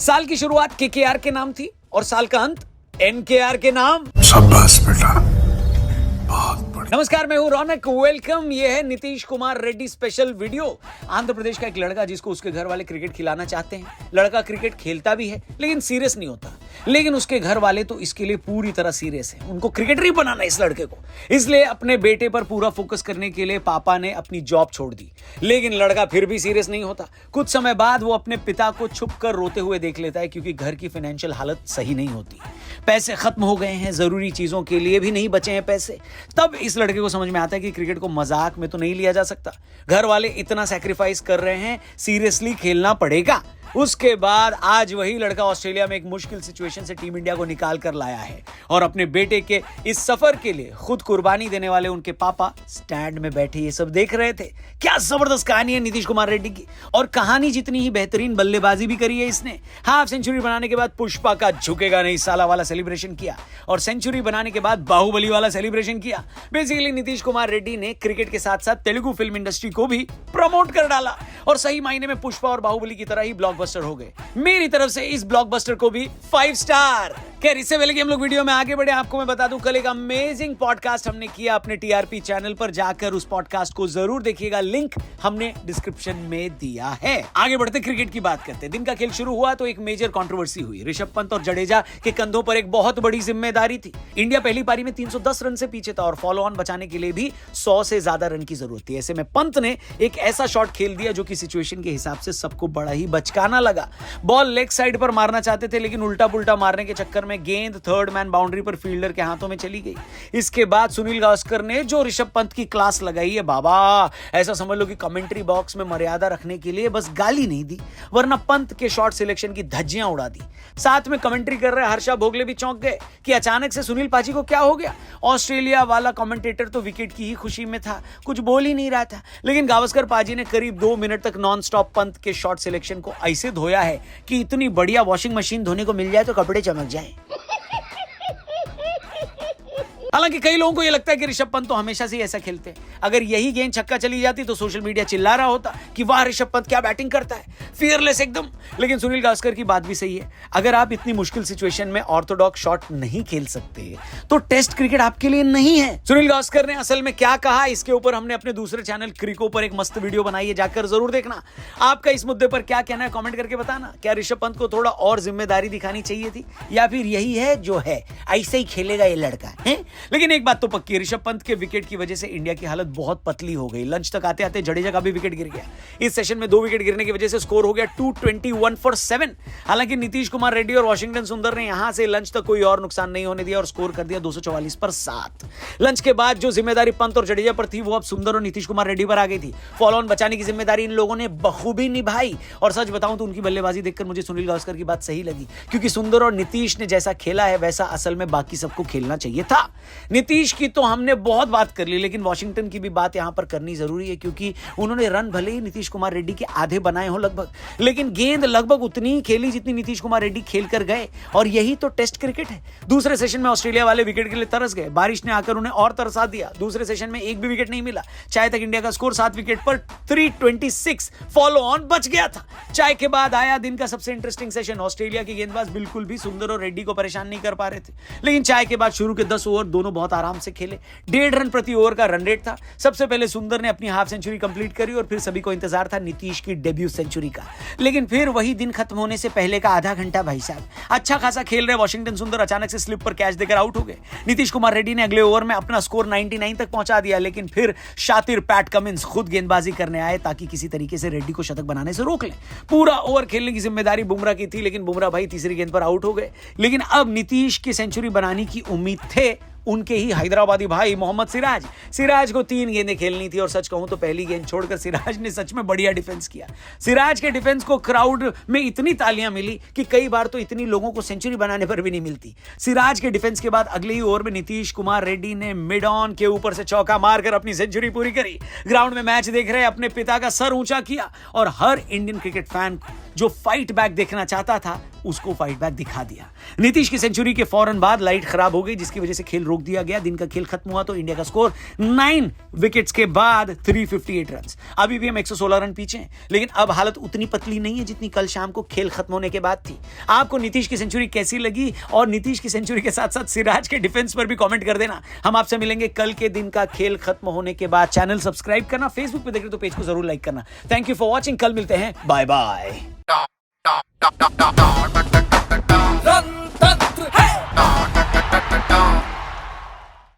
साल की शुरुआत केकेआर के नाम थी और साल का अंत एनकेआर के नाम। शाबाश बेटा, बहुत बढ़िया। नमस्कार, मैं हूं रौनक। वेलकम। ये है नीतीश कुमार रेड्डी स्पेशल वीडियो। आंध्र प्रदेश का एक लड़का जिसको उसके घर वाले क्रिकेट खिलाना चाहते हैं। लड़का क्रिकेट खेलता भी है लेकिन सीरियस नहीं होता, लेकिन उसके घर वाले तो इसके लिए पूरी तरह सीरियस हैं। उनको क्रिकेटर ही बनाना है इस लड़के को, इसलिए अपने बेटे पर पूरा फोकस करने के लिए पापा ने अपनी जॉब छोड़ दी। लेकिन लड़का फिर भी सीरियस नहीं होता। कुछ समय बाद वो अपने पिता को छुप कर रोते हुए देख लेता है, क्योंकि घर की फाइनेंशियल हालत सही नहीं होती, पैसे खत्म हो गए हैं, जरूरी चीजों के लिए भी नहीं बचे हैं पैसे। तब इस लड़के को समझ में आता है कि क्रिकेट को मजाक में तो नहीं लिया जा सकता, घर वाले इतना सैक्रिफाइस कर रहे हैं, सीरियसली खेलना पड़ेगा। उसके बाद आज वही लड़का ऑस्ट्रेलिया में एक मुश्किल सिचुएशन से टीम इंडिया को निकाल कर लाया है, और अपने बेटे के इस सफर के लिए खुद कुर्बानी देने वाले उनके पापा स्टैंड में बैठे ये सब देख रहे थे। क्या जबरदस्त कहानी है नीतीश कुमार रेड्डी की, और कहानी जितनी ही बेहतरीन, बल्लेबाजी भी करी है इसने। हाफ सेंचुरी बनाने के बाद पुष्पा का झुकेगा नहीं साला वाला सेलिब्रेशन किया, और सेंचुरी बनाने के बाद बाहुबली वाला सेलिब्रेशन किया। बेसिकली नीतीश कुमार रेड्डी ने क्रिकेट के साथ साथ तेलुगु फिल्म इंडस्ट्री को भी प्रमोट कर डाला, और सही मायने में पुष्पा और बाहुबली की तरह ही ब्लॉकबस्टर हो गए। मेरी तरफ से इस ब्लॉकबस्टर को भी 5 स्टार। खैर, इससे पहले कि हम लोग वीडियो में आगे बढ़े, आपको मैं बता दूं, कल एक अमेजिंग पॉडकास्ट हमने किया अपने टीआरपी चैनल पर। जाकर उस पॉडकास्ट को जरूर देखिएगा, लिंक हमने डिस्क्रिप्शन में दिया है। आगे बढ़ते क्रिकेट की बात करते हैं। दिन का खेल शुरू हुआ तो एक मेजर कंट्रोवर्सी हुई। ऋषभ पंत और जडेजा के कंधों पर एक बहुत बड़ी जिम्मेदारी थी। इंडिया पहली पारी में 310 रन से पीछे था और फॉलो ऑन बचाने के लिए भी 100 से ज्यादा रन की जरूरत थी। ऐसे में पंत ने एक ऐसा शॉट खेल दिया जो कि सिचुएशन के हिसाब से सबको बड़ा ही बचकाना लगा। बॉल लेग साइड पर मारना चाहते थे, लेकिन उल्टा पुल्टा मारने के चक्कर में गेंद थर्ड मैन बाउंड्री पर फील्डर के हाथों में चली गई। इसके बाद सुनील गावस्कर ने जो ऋषभ पंत की क्लास लगाई है बाबा, ऐसा समझ लो कि कमेंट्री बॉक्स में मर्यादा रखने के लिए बस गाली नहीं दी, वरना पंत के शॉट सिलेक्शन की धज्जियां उड़ा दी। साथ में कमेंट्री कर रहे हर्षा भोगले भी चौंक गए कि अचानक से सुनील पाजी को क्या हो गया। ऑस्ट्रेलिया वाला कमेंटेटर तो विकेट की ही खुशी में था, कुछ बोल ही नहीं रहा था, लेकिन गावस्कर पाजी ने करीब 2 मिनट तक नॉन स्टॉप पंत के शॉट सिलेक्शन को ऐसे धोया है कि इतनी बढ़िया वॉशिंग मशीन धोने को मिल जाए तो कपड़े चमक जाए। हालांकि कई लोगों को यह लगता है कि ऋषभ पंत तो हमेशा से ही ऐसा खेलते हैं। अगर यही गेंद छक्का चली जाती तो सोशल मीडिया चिल्ला रहा होता कि वाह ऋषभ पंत क्या बैटिंग करता है, फियरलेस एकदम। लेकिन सुनील गावस्कर की बात भी सही है। अगर आप इतनी मुश्किल सिचुएशन में ऑर्थोडॉक्स शॉट नहीं खेल सकते तो टेस्ट क्रिकेट आपके लिए नहीं है। सुनील गावस्कर ने असल में क्या कहा, इसके ऊपर हमने अपने दूसरे चैनल क्रिको पर एक मस्त वीडियो बनाई है, जाकर जरूर देखना। आपका इस मुद्दे पर क्या कहना है कमेंट करके बताना। क्या ऋषभ पंत को थोड़ा और जिम्मेदारी दिखानी चाहिए थी, या फिर यही है जो है, ऐसे ही खेलेगा ये लड़का है? लेकिन एक बात तो पक्की है, ऋषभ पंत के विकेट की वजह से इंडिया की हालत बहुत पतली हो गई। लंच तक आते आते जडेजा का भी विकेट गिर गया। इस सेशन में 2 विकेट गिरने की वजह से स्कोर हो गया 221 फॉर 7। हालांकि नीतीश कुमार रेड्डी और वाशिंगटन सुंदर ने यहां से लंच तक कोई और नुकसान नहीं होने दिया और स्कोर कर दिया 244 पर 7। लंच के बाद जो जिम्मेदारी पंत और जडेजा पर थी वो अब सुंदर और नीतीश कुमार रेड्डी पर आ गई थी। फॉलो ऑन बचाने की जिम्मेदारी इन लोगों ने बखूबी निभाई, और सच बताऊं तो उनकी बल्लेबाजी देखकर मुझे सुनील गावस्कर की बात सही लगी, क्योंकि सुंदर और नीतीश ने जैसा खेला है वैसा असल में बाकी सबको खेलना चाहिए था। नीतीश की तो हमने बहुत बात कर ली, लेकिन वॉशिंगटन की भी बात यहां पर करनी जरूरी है, क्योंकि उन्होंने रन भले ही नीतीश कुमार रेड्डी के आधे बनाए हो लगभग, लेकिन गेंद लगभग उतनी ही खेली जितनी नीतीश कुमार रेड्डी खेल कर गए, और यही तो टेस्ट क्रिकेट है। दूसरे सेशन में ऑस्ट्रेलिया वाले विकेट के लिए तरस गए, बारिश ने आकर उन्हें और तरसा दिया। दूसरे सेशन में एक भी विकेट नहीं मिला। चाय तक इंडिया का स्कोर 7 विकेट पर 326 फॉलो ऑन बच गया था। चाय के बाद आया दिन का सबसे इंटरेस्टिंग सेशन। ऑस्ट्रेलिया के गेंदबाज बिल्कुल भी सुंदर और रेड्डी को परेशान नहीं कर पा रहे थे, लेकिन चाय के बाद शुरू के 10 ओवर दोनों बहुत आराम से खेले। 1.5 रन प्रति ओवर का रन रेट था। सबसे पहले सुंदर ने अपनी हाफ सेंचुरी कंप्लीट करी, और फिर सभी को इंतजार था नीतीश की डेब्यू सेंचुरी का। लेकिन फिर वही दिन खत्म होने से पहले का आधा घंटा, भाई साहब, अच्छा खासा खेल रहे वाशिंगटन सुंदर अचानक से स्लिप पर कैच देकर आउट हो गए। नीतीश कुमार रेड्डी ने अगले ओवर में अपना स्कोर 99 तक पहुंचा दिया, लेकिन फिर शातिर पैट कमिंस खुद गेंदबाजी करने आए ताकि किसी तरीके से रेड्डी को शतक बनाने से रोक लें। पूरा ओवर खेलने की जिम्मेदारी बुमराह की थी, लेकिन बुमराह भाई तीसरी गेंद पर आउट हो गए। लेकिन अब नीतीश की सेंचुरी बनाने की उम्मीद थे उनके ही हैदराबादी भाई मोहम्मद सिराज को 3 गेंदें खेलनी थी, और सच कहूं तो पहली गेंद छोड़कर सिराज ने सच में बढ़िया डिफेंस किया। सिराज के डिफेंस को क्राउड में इतनी तालियां मिली कि कई बार तो इतनी लोगों को सेंचुरी बनाने पर भी नहीं मिलती। सिराज के डिफेंस के बाद अगले ही ओवर में नीतीश कुमार रेड्डी ने मिड ऑन के ऊपर से चौका मारकर अपनी सेंचुरी पूरी करी। ग्राउंड में मैच देख रहे अपने पिता का सर ऊंचा किया, और हर इंडियन क्रिकेट फैन जो फाइट बैक देखना चाहता था उसको फाइट बैक दिखा दिया। नीतीश की सेंचुरी के फौरन बाद लाइट खराब हो गई, जिसकी वजह से खेल रोक दिया गया। दिन का खेल खत्म हुआ तो इंडिया का स्कोर 9 विकेट्स के बाद 358 रन। अभी भी हम 116 रन पीछे हैं, लेकिन अब हालत उतनी पतली नहीं है जितनी कल शाम को खेल खत्म होने के बाद थी। आपको नीतीश की सेंचुरी कैसी लगी, और नीतीश की सेंचुरी के साथ साथ सिराज के डिफेंस पर भी कमेंट कर देना। हम आपसे मिलेंगे कल के दिन का खेल खत्म होने के बाद। चैनल सब्सक्राइब करना, फेसबुक पे देख रहे तो पेज को जरूर लाइक करना। थैंक यू फॉर वॉचिंग, कल मिलते हैं, बाय बाय।